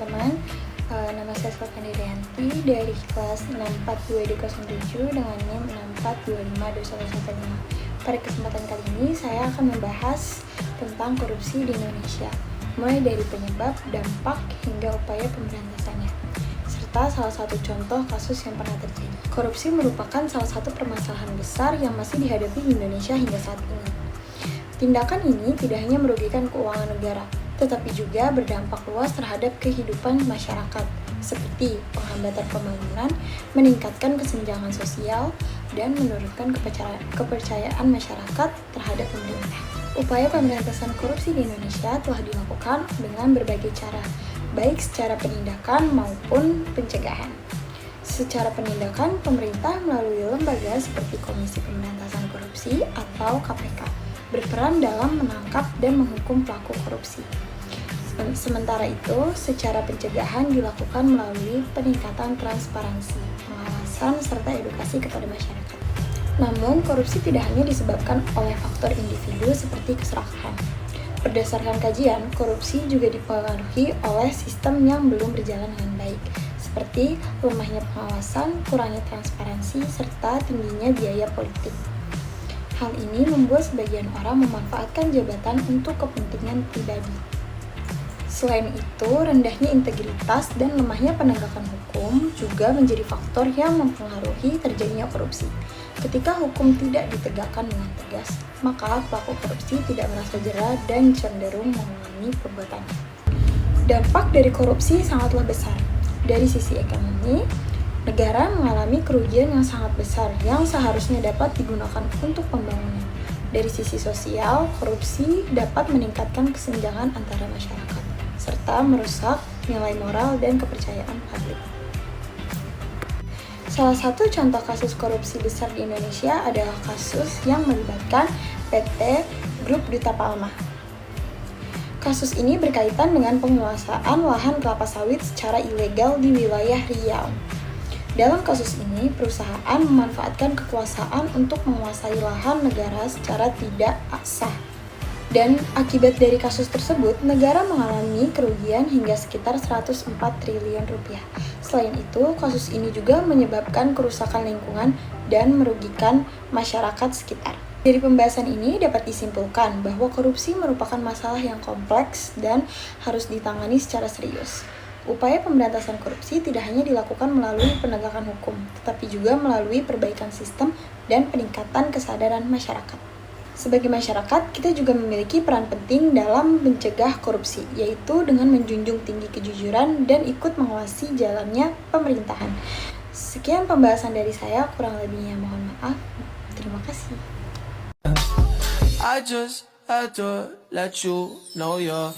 teman-teman. Nama saya Sulfani Rianti dari kelas 64207 dengan NIM 6425215. Pada kesempatan kali ini saya akan membahas tentang korupsi di Indonesia, mulai dari penyebab, dampak, hingga upaya pemberantasannya, serta salah satu contoh kasus yang pernah terjadi. Korupsi merupakan salah satu permasalahan besar yang masih dihadapi di Indonesia hingga saat ini. Tindakan ini tidak hanya merugikan keuangan negara, tetapi juga berdampak luas terhadap kehidupan masyarakat, seperti penghambatan pembangunan, meningkatkan kesenjangan sosial, dan menurunkan kepercayaan masyarakat terhadap pemerintah. Upaya pemberantasan korupsi di Indonesia telah dilakukan dengan berbagai cara, baik secara penindakan maupun pencegahan. Secara penindakan, pemerintah melalui lembaga seperti Komisi Pemberantasan Korupsi atau KPK berperan dalam menangkap dan menghukum pelaku korupsi. Sementara itu, secara pencegahan dilakukan melalui peningkatan transparansi, pengawasan, serta edukasi kepada masyarakat. Namun, korupsi tidak hanya disebabkan oleh faktor individu seperti keserakahan. Berdasarkan kajian, korupsi juga dipengaruhi oleh sistem yang belum berjalan dengan baik, seperti lemahnya pengawasan, kurangnya transparansi, serta tingginya biaya politik. Hal ini membuat sebagian orang memanfaatkan jabatan untuk kepentingan pribadi. Selain itu, rendahnya integritas dan lemahnya penegakan hukum juga menjadi faktor yang mempengaruhi terjadinya korupsi. Ketika hukum tidak ditegakkan dengan tegas, maka pelaku korupsi tidak merasa jera dan cenderung mengulangi perbuatannya. Dampak dari korupsi sangatlah besar. Dari sisi ekonomi, negara mengalami kerugian yang sangat besar yang seharusnya dapat digunakan untuk pembangunan. Dari sisi sosial, korupsi dapat meningkatkan kesenjangan antara masyarakat, serta merusak nilai moral dan kepercayaan publik. Salah satu contoh kasus korupsi besar di Indonesia adalah kasus yang melibatkan PT Grup Duta Palma. Kasus ini berkaitan dengan penguasaan lahan kelapa sawit secara ilegal di wilayah Riau. Dalam kasus ini, perusahaan memanfaatkan kekuasaan untuk menguasai lahan negara secara tidak sah. Dan akibat dari kasus tersebut, negara mengalami kerugian hingga sekitar 104 triliun rupiah. Selain itu, kasus ini juga menyebabkan kerusakan lingkungan dan merugikan masyarakat sekitar. Dari pembahasan ini dapat disimpulkan bahwa korupsi merupakan masalah yang kompleks dan harus ditangani secara serius. Upaya pemberantasan korupsi tidak hanya dilakukan melalui penegakan hukum, tetapi juga melalui perbaikan sistem dan peningkatan kesadaran masyarakat. Sebagai masyarakat, kita juga memiliki peran penting dalam mencegah korupsi, yaitu dengan menjunjung tinggi kejujuran dan ikut mengawasi jalannya pemerintahan. Sekian pembahasan dari saya, kurang lebihnya mohon maaf. Terima kasih. I just had to let you know you're